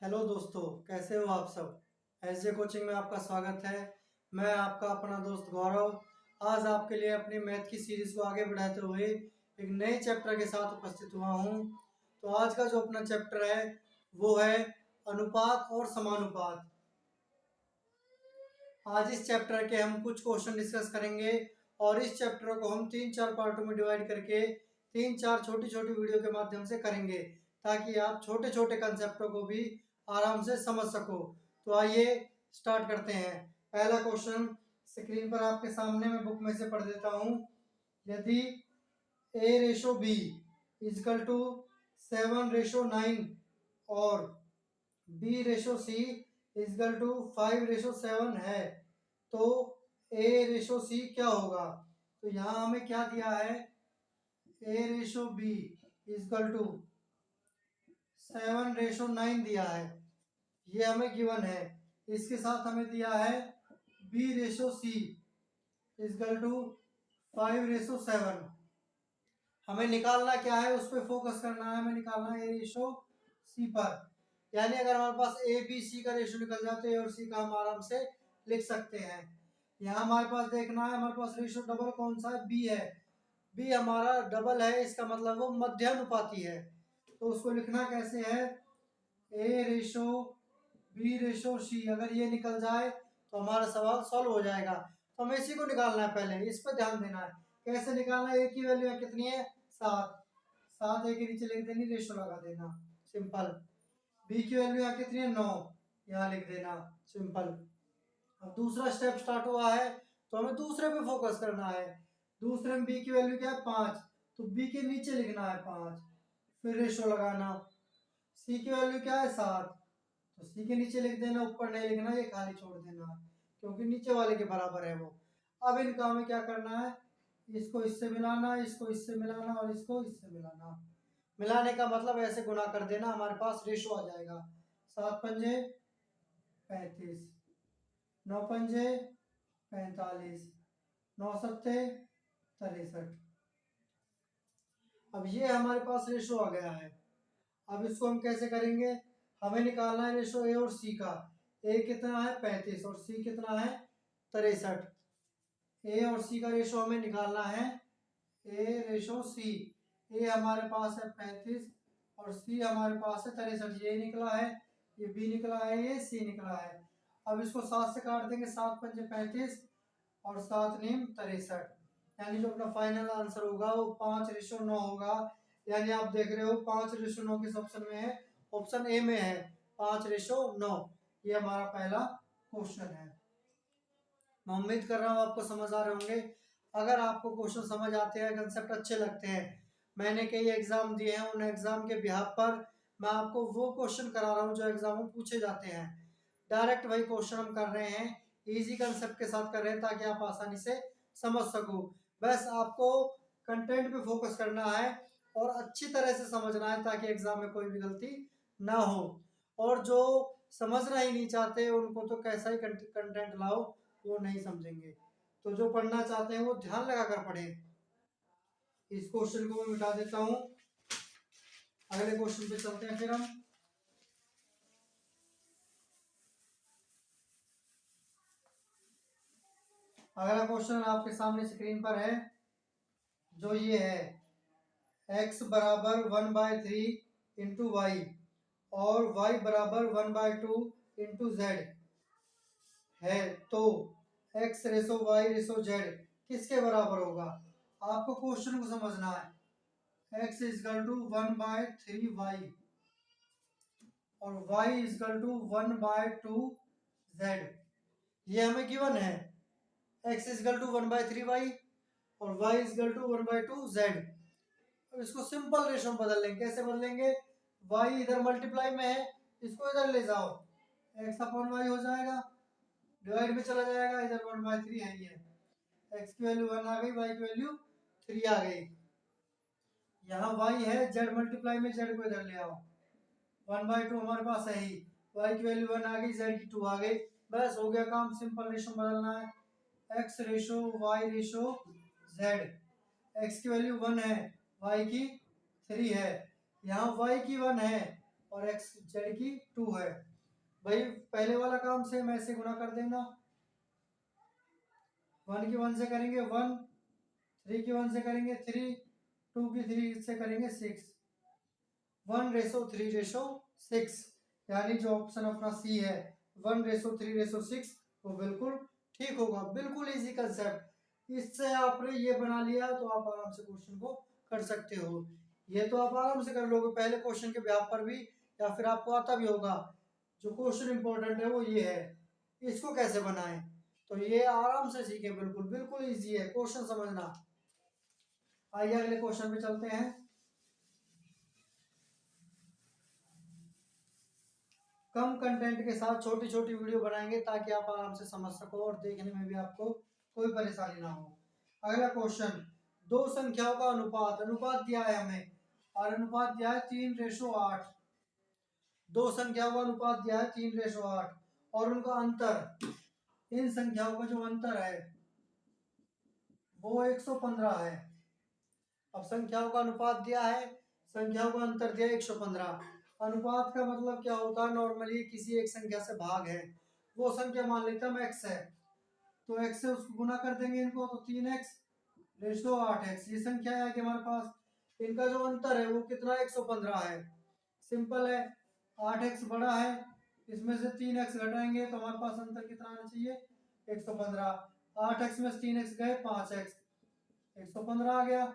Hello दोस्तों, कैसे हो आप सब। एसजे कोचिंग में आपका स्वागत है। मैं आपका अपना दोस्त गौरव आज आपके लिए अपनी मैथ की सीरीज को आगे बढ़ाते हुए एक नए चैप्टर के साथ उपस्थित हुआ हूं। तो आज का जो अपना चैप्टर है वो है अनुपात और समानुपात। आज इस चैप्टर के हम कुछ क्वेश्चन डिस्कस करेंगे और इस चैप्टर को हम 3-4 पार्टों में डिवाइड करके 3-4 छोटी छोटी वीडियो के माध्यम से करेंगे ताकि आप छोटे छोटे कंसेप्टों को भी आराम से समझ सको। तो आइए स्टार्ट करते हैं। पहला क्वेश्चन स्क्रीन पर आपके सामने मैं बुक में से पढ़ देता हूँ। यदि a/b इजकल टू 7/9 और b/c इजकल टू 5/7 है तो a/c क्या होगा। तो यहाँ हमें क्या दिया है, a/b इजकल टू 7/9 दिया है, ये हमें गिवन है। इसके साथ हमें दिया है b/c इजकल टू 5/7। हमें निकालना क्या है, उस पर फोकस करना है। हमें निकालना है a/c पर, यानी अगर हमारे पास a b c का रेशो निकल जाए तो a और c का हम आराम से लिख सकते हैं। यहाँ हमारे पास देखना है, हमारे पास रेशो डबल कौन सा है, b है। b हमारा डबल है, इसका मतलब वो मध्यानुपाती है। तो उसको लिखना कैसे है, a/b/c। अगर ये निकल जाए तो हमारा सवाल सॉल्व हो जाएगा। तो हमें इसी को निकालना है, पहले इस पर ध्यान देना है। कैसे निकालना है, a की वैल्यू है कितनी है, 7। 7 a के नीचे लिख देनी, रेशो लगा देना, सिंपल। b की वैल्यू यहाँ कितनी है, 9, यहाँ लिख देना, सिंपल। अब दूसरा स्टेप स्टार्ट हुआ है तो हमें दूसरे पे फोकस करना है। दूसरे में b की वैल्यू क्या है, 5, तो b के नीचे लिखना है 5, फिर रेशो लगाना। c की वैल्यू क्या है, 7, तो c के नीचे लिख देना, ऊपर नहीं लिखना, ये खाली छोड़ देना क्योंकि नीचे वाले के बराबर है वो। अब इनका हमें क्या करना है, इसको इससे मिलाना, इसको इससे मिलाना और इसको इससे मिलाना। मिलाने का मतलब ऐसे गुना कर देना, हमारे पास रेशो आ जाएगा। 7 पंजे 35, 9 पंजे 45, 9 सत्ते 63। अब ये हमारे पास रेशो आ गया है। अब इसको हम कैसे करेंगे, हमें निकालना है रेशो ए और सी का। ए कितना है, 35 और सी कितना है, 63। ए और सी का रेशो हमें निकालना है, a/c। ए हमारे पास है 35 और सी हमारे पास है 63। ये निकला है, ये बी निकला है, ये सी निकला है। अब इसको 7 से काट देंगे, 7 पंजे 35 और 7 नीम 63, यानी जो अपना फाइनल आंसर होगा वो 5/9 होगा। यानी आप देख रहे हो 5/9 किस ऑप्शन में है, ऑप्शन ए में है, 5/9। ये हमारा पहला क्वेश्चन है। मैं उम्मीद कर रहा हूँ आपको समझ आ रहे होंगे। अगर आपको क्वेश्चन समझ आते हैं, कंसेप्ट अच्छे लगते हैं, मैंने कई एग्जाम दिए हैं, उन एग्जाम के बिहाफ पर मैं आपको वो क्वेश्चन करा रहा हूँ जो एग्जाम में पूछे जाते हैं। डायरेक्ट वही क्वेश्चन हम कर रहे हैं, इजी कंसेप्ट के साथ कर रहे हैं ताकि आप आसानी से समझ सको। बस आपको कंटेंट पे फोकस करना है और अच्छी तरह से समझना है ताकि एग्जाम में कोई भी गलती ना हो। और जो समझना ही नहीं चाहते उनको तो कैसा ही कंटेंट लाओ, वो नहीं समझेंगे। तो जो पढ़ना चाहते हैं वो ध्यान लगा कर पढ़े। इस क्वेश्चन को मैं मिटा देता हूँ, अगले क्वेश्चन पे चलते हैं फिर हम। अगला क्वेश्चन आपके सामने स्क्रीन पर है, जो ये है x बराबर 1/3 इंटू वाई और y बराबर 1/2 इंटू जेड है, तो x ratio y ratio z किसके बराबर होगा। आपको क्वेश्चन को समझना है। x इजकल टू 1/3y और y इजकल टू 1/2 z, ये हमें गिवन है। x इजकल टू 1/3y और y इजकल टू 1/2 z। अब इसको सिंपल रेशो में बदल लेंगे। कैसे बदलेंगे, y इधर मल्टीप्लाई में है, इसको इधर ले जाओ, x अपॉन y हो जाएगा, डिवाइड में चला जाएगा, इधर 1/3 है, ये x की वैल्यू 1 आ गई, y की वैल्यू 3 आ गई। यहाँ y है, z मल्टीप्लाई में z को इधर ले आओ, 1/2 हमारे पास है ही, y की वैल्यू 1 आ गई, z की 2 आ गई। बस हो गया काम, सिंपल रेशो बदलना है, x ratio y ratio z। x की वैल्यू 1 है, y की 3 है, यहाँ y की 1 है और एक्स जेड की 2 है। भाई पहले वाला काम सेम ऐसे गुना कर देना, 1 की 1 से करेंगे 1, 3 की 1 से करेंगे 3, 2 की 3 से करेंगे 6, 1:3:6, यानी जो ऑप्शन अपना सी है 1:3:6 वो बिल्कुल ठीक होगा। बिल्कुल इजी कंसेप्ट, इससे आपने ये बना लिया तो आप आराम से क्वेश्चन को कर सकते हो। ये तो आप आराम से कर लोगे पहले क्वेश्चन के ब्याह पर भी, या फिर आपको आता भी होगा। जो क्वेश्चन इंपॉर्टेंट है वो ये है, इसको कैसे बनाएं तो ये आराम से सीखे, बिल्कुल बिल्कुल इजी है क्वेश्चन समझना। आइए अगले क्वेश्चन पे चलते हैं। कम कंटेंट के साथ छोटी छोटी वीडियो बनाएंगे ताकि आप आराम से समझ सको और देखने में भी आपको कोई परेशानी ना हो। अगला क्वेश्चन, दो संख्याओं का अनुपात, अनुपात दिया है हमें और अनुपात दिया है 3:8। दो संख्याओं का अनुपात दिया है 3:8 और उनका अंतर, इन संख्याओं का जो अंतर है वो 115 है। अब संख्याओं का अनुपात दिया है, संख्याओं का अंतर दिया 115। अनुपात का मतलब क्या होता है, नॉर्मली किसी एक संख्या से भाग है, वो संख्या मान लेते हम x है तो x से उसको गुना कर देंगे इनको, तो 3x/8x ये संख्या है कि हमारे पास। इनका जो अंतर है वो कितना 115 है। सिंपल है, 8x बड़ा है, इसमें से 3x घटाएंगे तो हमारे पास अंतर कितना आना चाहिए 115। 8x में से 3x गए 5x, 115 आ गया।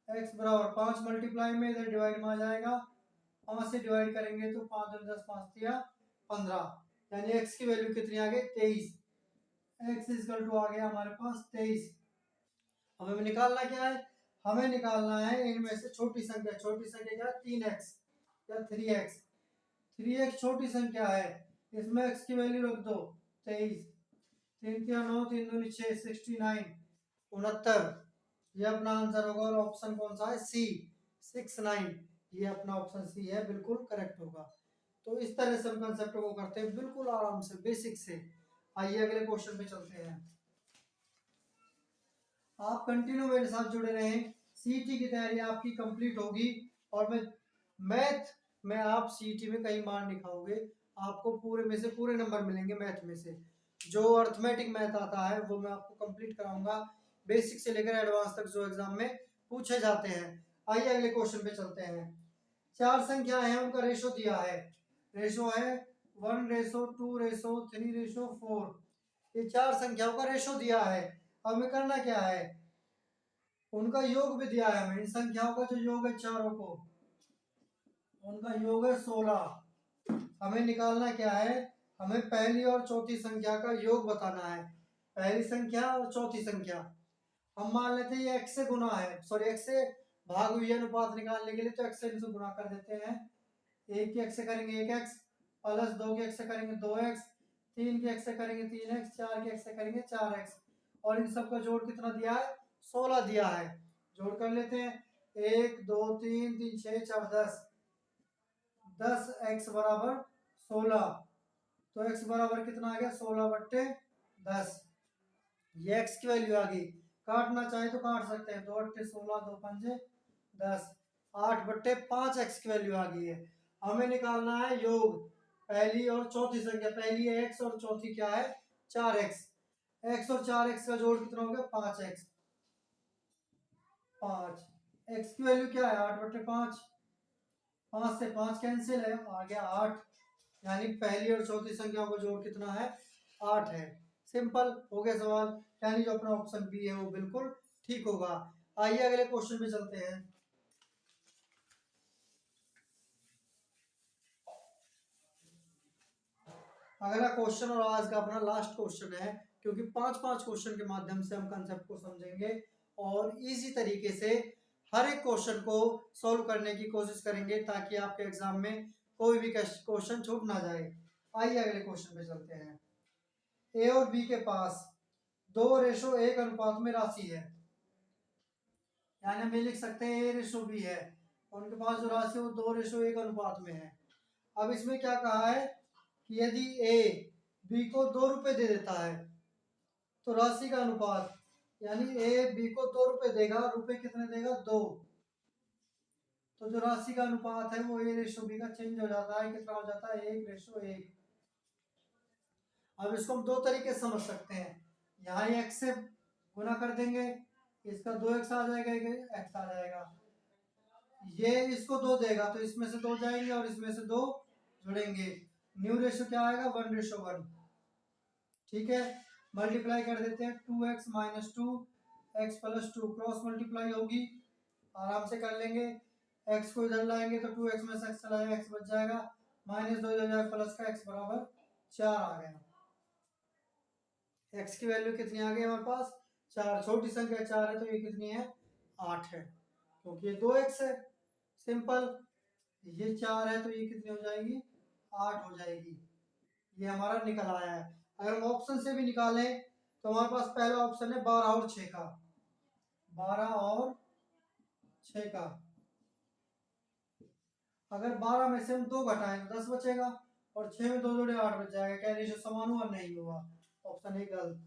x बराबर 5 मल्टीप्लाई में इधर डिवाइड में आ जाएगा, 5 से डिवाइड करेंगे तो 5 दूनी 10, 5 या 15, यानी x की वैल्यू कितनी आ गई 23। x इक्वल टू आ गया हमारे पास 23। अब हमें निकालना क्या है, हमें निकालना है इनमें से छोटी संख्या। छोटी संख्या क्या है 3x या 3x। 3x छोटी संख्या है, इसमें x की वैल्यू रख दो 23, 3 क्या 9, 3 दूनी 6, 69, 69। ये अपना आंसर होगा और ऑप्शन कौन सा है सी 69। ये अपना ऑप्शन सी है, बिल्कुल करेक्ट होगा। तो इस तरह से हम कंसेप्ट को करते हैं बिल्कुल आराम से बेसिक से। आइए अगले क्वेश्चन पे चलते हैं। आप कंटिन्यू मेरे साथ जुड़े रहें, सीईटी की तैयारी आपकी कंप्लीट होगी और मैं मैथ में आप सीईटी में कहीं मार नहीं खाओगे। आपको पूरे में से पूरे नंबर मिलेंगे मैथ में से। जो अर्थमेटिक मैथ आता है वो मैं आपको कंप्लीट कराऊंगा, बेसिक से लेकर एडवांस तक जो एग्जाम में पूछे जाते हैं। आइए अगले क्वेश्चन पे चलते हैं। चार संख्या है उनका रेशो दिया है, रेशो है 1:2:3:4। ये चार संख्याओं का रेशो दिया है। अब हमें करना क्या है, उनका योग भी दिया है हमें। इन संख्याओं का जो योग है चारों को, उनका योग है 16। हमें निकालना क्या है, हमें पहली और चौथी संख्या का योग बताना है। पहली संख्या और चौथी संख्या हम मान लेते हैं ये x से गुना है, सॉरी x से भाग हुई है। अनुपात निकालने के लिए तो x से इनसे गुना कर देते हैं। 1 की x से करेंगे 1x, प्लस 2 की x से करेंगे 2x, 3 की x से करेंगे 3x, 4 की x से करेंगे 4x, और इन सब का जोड़ कितना दिया है 16 दिया है। जोड़ कर लेते हैं, 1 2 3 3 6 4 10, 10x बराबर 16। तो x बराबर कितना आ गया 16/10। ये x की वैल्यू आ गई। काटना चाहे तो काट सकते हैं, 2 8 16, 2 5 10, 8/5 x की वैल्यू आ गई है। हमें निकालना है योग पहली और चौथी संख्या। पहली है x और चौथी क्या है 4x। x और 4x का जोड़ कितना हो गया 5x। 5 x की वैल्यू क्या है 8/5, 5 से 5 कैंसिल है, आ गया 8। यानी पहली और चौथी संख्या का जोड़ कितना है 8 है। सिंपल हो गया सवाल, यानी जो अपना ऑप्शन बी है वो बिल्कुल ठीक होगा। आइए अगले क्वेश्चन पे चलते हैं। अगला क्वेश्चन और आज का अपना लास्ट क्वेश्चन है, क्योंकि 5-5 क्वेश्चन के माध्यम से हम कंसेप्ट को समझेंगे और इजी तरीके से हर एक क्वेश्चन को सॉल्व करने की कोशिश करेंगे ताकि आपके एग्जाम में कोई भी क्वेश्चन छूट ना जाए। आइए अगले क्वेश्चन पे चलते हैं। ए और बी के पास 2:1 अनुपात में राशि है, यानी हम ये लिख सकते हैं A/B है, उनके पास जो राशि है वो 2:1 अनुपात में है। अब इसमें क्या कहा है कि यदि A B को 2 रुपए दे देता है तो राशि का अनुपात, यानी A B को 2 रुपए देगा, रुपए कितने देगा 2, तो जो राशि का अनुपात है वो A/B का चेंज हो जाता है, कितना हो जाता है 1/1। अब इसको हम दो तरीके से समझ सकते हैं, यहाँ x से गुना कर देंगे, इसका 2x आ जाएगा, x आ जाएगा, ये इसको 2 देगा तो इसमें से 2 जाएंगे और इसमें से 2 जुड़ेंगे, न्यू रेशो क्या आएगा 1/1। ठीक है, मल्टीप्लाई कर देते हैं, 2x - 2 x + 2 क्रॉस मल्टीप्लाई होगी, आराम से कर लेंगे, x को इधर लाएंगे तो 2x में से x चला जाएगा, x बच जाएगा, -2 हो जाएगा प्लस का x बराबर 4 आ गया। x की वैल्यू कितनी आ गई हमारे पास 4, छोटी संख्या 4 है तो ये कितनी है 8 है, क्योंकि ये 2x है, सिंपल। ये 4 है तो ये कितनी हो जाएगी 8 हो जाएगी, ये हमारा निकल आया है। अगर हम ऑप्शन से भी निकालें तो हमारे पास पहला ऑप्शन है 12 और 6 का, 12 और 6 का, अगर 12 में से हम 2 घटाएं तो 10 बचेगा और 6 में 2 जोड़े 8 बच जाएगा, क्या रेशो समान हुआ नहीं हुआ, ऑप्शन ए गलत।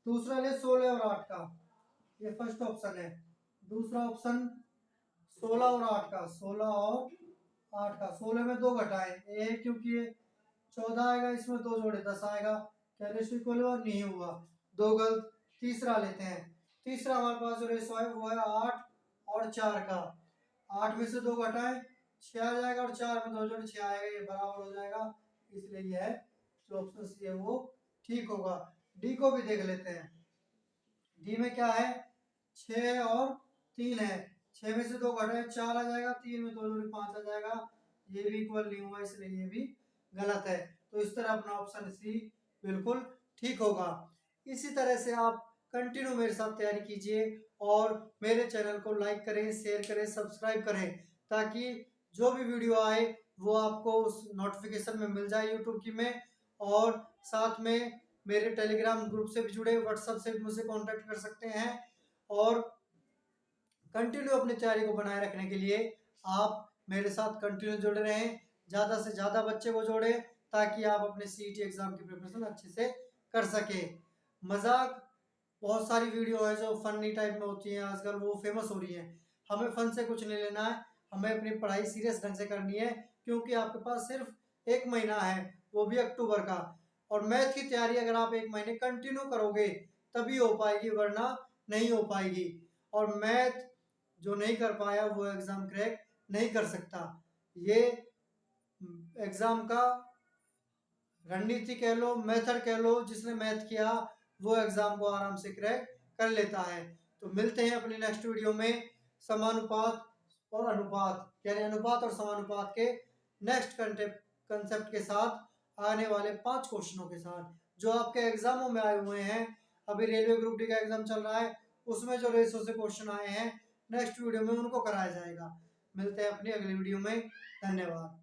दूसरा ले 16 और 8 का, ये फर्स्ट ऑप्शन है। दूसरा ऑप्शन 16 और 8 का, 16 और 8 का, 16 में 2 घटाएं ए क्योंकि ये 14 आएगा, इसमें 2 जोड़े 10 आएगा, क्या रेशो इक्वल हुआ नहीं हुआ, 2 गलत। तीसरा लेते हैं, तीसरा हमारे पास जो रेशो है वो है 8 और 4 का, 8 में से 2 घटाएं 6 आ जाएगा और 4 में 2 जोड़े 6 आएगा, ये बराबर हो जाएगा, इसलिए ये है जो ऑप्शन सी है वो ठीक होगा। डी को भी देख लेते हैं, डी में क्या है 6 और 3 है, 6 में से 2 घटाए 4 आ जाएगा, 3 में 2 जोड़े 5 आ जाएगा, ये भी इक्वल नहीं हुआ, इसलिए ये भी गलत है। तो इस तरह अपना ऑप्शन सी बिल्कुल ठीक होगा। इसी तरह से आप कंटिन्यू मेरे साथ तैयारी कीजिए और मेरे चैनल को लाइक करें, शेयर करें, सब्सक्राइब करें, ताकि जो भी वीडियो आए वो आपको उस नोटिफिकेशन में मिल जाए यूट्यूब की में। और साथ में मेरे टेलीग्राम ग्रुप से भी जुड़े, व्हाट्सएप से भी मुझसे कांटेक्ट कर सकते हैं। और कंटिन्यू अपनी तैयारी को बनाए रखने के लिए आप मेरे साथ कंटिन्यू जुड़े रहें, ज़्यादा से ज़्यादा बच्चे को जोड़ें, ताकि आप अपने सीईटी एग्ज़ाम की प्रिपरेशन अच्छे से कर सकें। मजाक बहुत सारी वीडियो है जो फनी टाइप में होती हैं आजकल, वो फेमस हो रही हैं, हमें फन से कुछ नहीं लेना है, हमें अपनी पढ़ाई सीरियस ढंग से करनी है, क्योंकि आपके पास सिर्फ 1 महीना है, वो भी अक्टूबर का। और मैथ की तैयारी अगर आप 1 महीने कंटिन्यू करोगे तभी हो पाएगी, वरना नहीं हो पाएगी। और मैथ जो नहीं कर पाया वो एग्ज़ाम क्रैक नहीं कर सकता। ये एग्ज़ाम का रणनीति कह लो, मेथड कह लो, जिसने मैथ किया वो एग्ज़ाम को आराम से क्रैक कर लेता है। तो मिलते हैं अपनी नेक्स्ट वीडियो में समानुपात और अनुपात, यानी अनुपात और समानुपात के नेक्स्ट कंसेप्ट के साथ, आने वाले 5 क्वेश्चनों के साथ जो आपके एग्जामों में आए हुए हैं। अभी रेलवे ग्रुप डी का एग्जाम चल रहा है, उसमें जो रेशो से क्वेश्चन आए हैं नेक्स्ट वीडियो में उनको कराया जाएगा। मिलते हैं अपनी अगली वीडियो में, धन्यवाद।